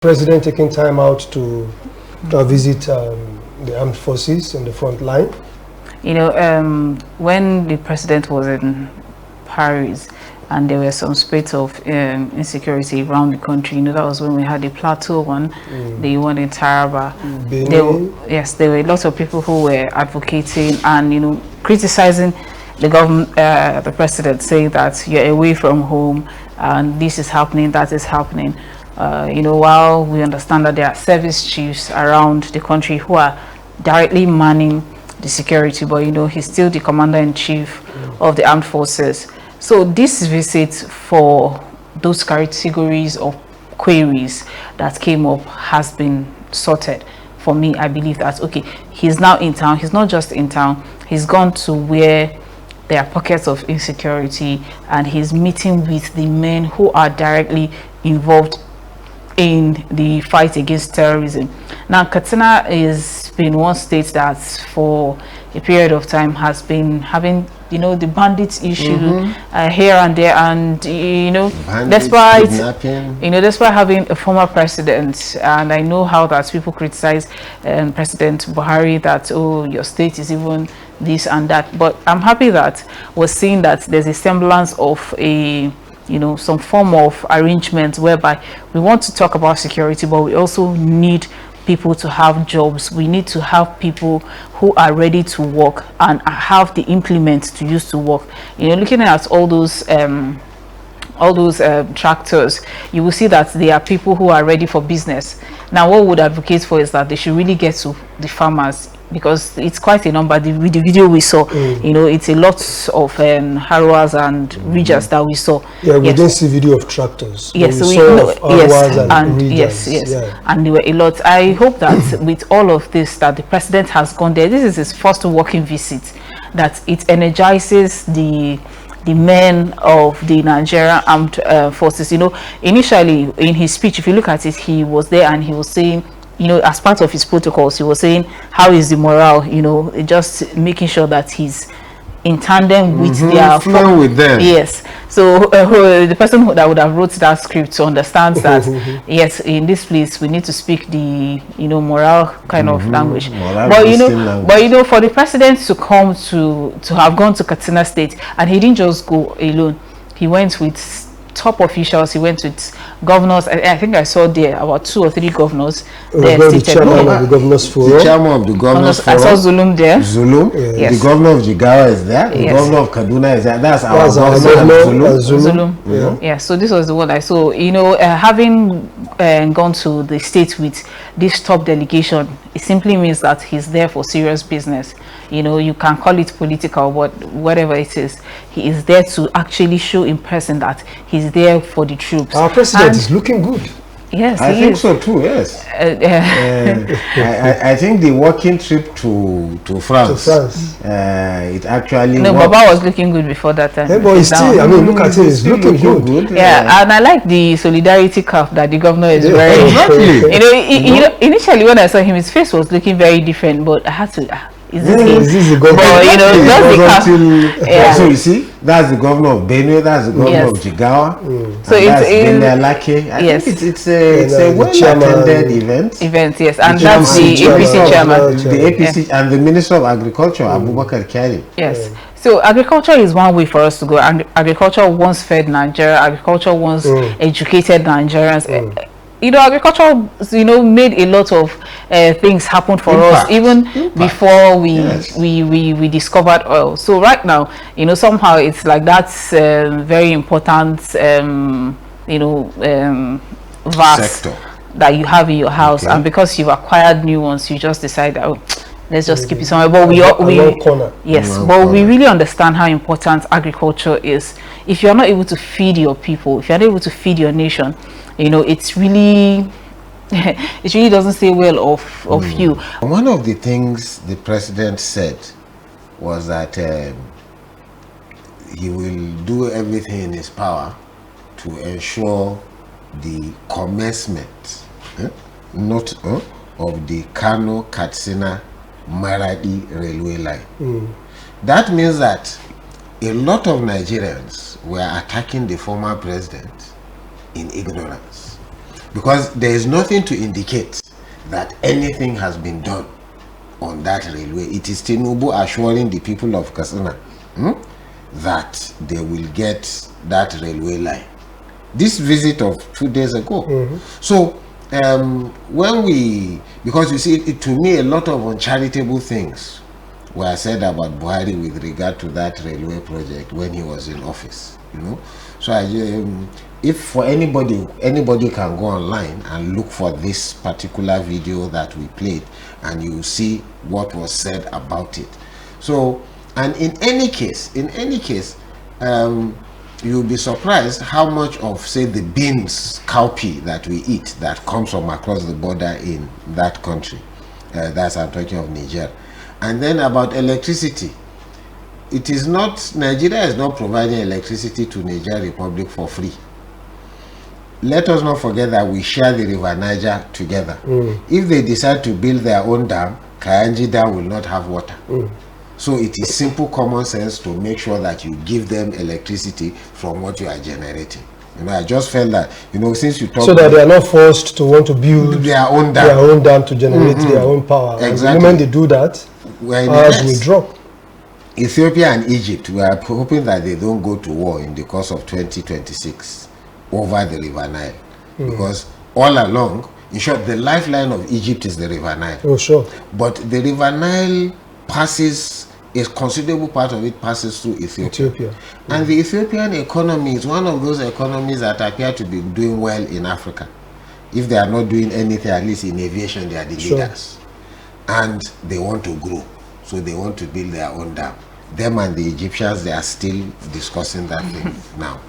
President taking time out to visit the armed forces on the front line? You know, when the president was in Paris and there were some spate of insecurity around the country, you know, that was when we had the Plateau one, the one in Taraba. There were lots of people who were advocating and, you know, criticizing the government, the president, saying that you're away from home and this is happening, that is happening. You know, while we understand that there are service chiefs around the country who are directly manning the security, but you know, he's still the commander-in-chief of the armed forces. So this visit, for those categories of queries that came up, has been sorted. For me, I believe that, okay, he's now in town. He's not just in town, he's gone to where there are pockets of insecurity and he's meeting with the men who are directly involved in the fight against terrorism. Now, Katsina has been one state that for a period of time has been having, you know, the bandits issue here and there, and you know, despite having a former president, and I know how that people criticize President Buhari that, oh, your state is even this and that, but I'm happy that we're seeing that there's a semblance of a, you know, some form of arrangement whereby we want to talk about security, but we also need people to have jobs. We need to have people who are ready to work and have the implements to use to work. You know, looking at all those tractors, you will see that there are people who are ready for business. Now, what we would advocate for is that they should really get to the farmers, because it's quite a number. With the video we saw, you know, it's a lot of harrowers and ridges that we saw. Yeah, we didn't see video of tractors. Yes, so we saw of and yes, and there were a lot. I hope that with all of this, that the president has gone there. This is his first working visit, that it energizes the men of the Nigerian armed forces. You know, initially in his speech, if you look at it, he was there and he was saying, you know, as part of his protocols, he was saying, how is the morale, you know, just making sure that he's in tandem with their flow with them. Yes. So the person that would have wrote that script understands that yes, in this place we need to speak the, you know, morale kind of language. But you know, for the president to come to have gone to Katsina State, and he didn't just go alone. He went with top officials. He went with governors. I think I saw there about 2 or 3 governors there. The chairman of the governors forum. The chairman of the governors forum. I saw Zulum there. Zulum. Yes. The governor of Jigawa is there. The governor of Kaduna is there. That's our governor, Zulum. Yeah. So this was the one I saw. You know, having gone to the state with this top delegation, it simply means that he's there for serious business. You know, you can call it political, but whatever it is, he is there to actually show in person that he's there for the troops. Our president is looking good. Yes, I think so too. Yes. I think the working trip to France. It actually. No, Baba was looking good before that time. Yeah, but he's still. I mean, look at it. He's looking good. Yeah, and I like the solidarity cap that the governor is wearing. Exactly. You know, initially when I saw him, his face was looking very different, but I had to. Is this the governor? But, you know, just the so you see, that's the governor of Benue, that's the governor of Jigawa. So it's I think it's a well-attended event. Yes, and that's the APC chairman. The APC and the Minister of Agriculture, Abubakar Kyari. Yes. So agriculture is one way for us to go. And agriculture once fed Nigeria. Agriculture once educated Nigerians. You know, agriculture, you know, made a lot of things happen for us, even before we discovered oil. So right now, you know, somehow it's like that's very important, you know, vast sector that you have in your house, and because you've acquired new ones, you just decide, oh, let's just keep it somewhere. But we really understand how important agriculture is. If you're not able to feed your people, if you're not able to feed your nation, you know, it's really it really doesn't say well of you. One of the things the president said was that he will do everything in his power to ensure the commencement of the Kano Katsina Maradi railway line. That means that a lot of Nigerians were attacking the former president in ignorance. because there is nothing to indicate that anything has been done on that railway. It is Tinubu assuring the people of Katsina that they will get that railway line. This visit of 2 days ago. So when we, because you see, to me, a lot of uncharitable things were said about Buhari with regard to that railway project when he was in office, you know. So if for anybody can go online and look for this particular video that we played, and you see what was said about it. So, and in any case, you'll be surprised how much of, say, the beans, cowpea that we eat that comes from across the border in that country. That's, I'm talking of Niger. And then about electricity, it is not, Nigeria is not providing electricity to Niger Republic for free. Let us not forget that we share the river Niger together. If they decide to build their own dam, Kayanji Dam will not have water. So it is simple common sense to make sure that you give them electricity from what you are generating. You know, I just felt that, you know, since you talk, so that they are not forced to want to build their own dam to generate their own power. Exactly. And the moment they do that, ours will drop. Ethiopia and Egypt, we are hoping that they don't go to war in the course of 2026 over the River Nile. Because all along, in short, the lifeline of Egypt is the River Nile. Oh, sure. But the River Nile passes, a considerable part of it passes through Ethiopia. And the Ethiopian economy is one of those economies that appear to be doing well in Africa. If they are not doing anything, at least in aviation, they are the leaders. And they want to grow. So they want to build their own dam. Them and the Egyptians, they are still discussing that thing now.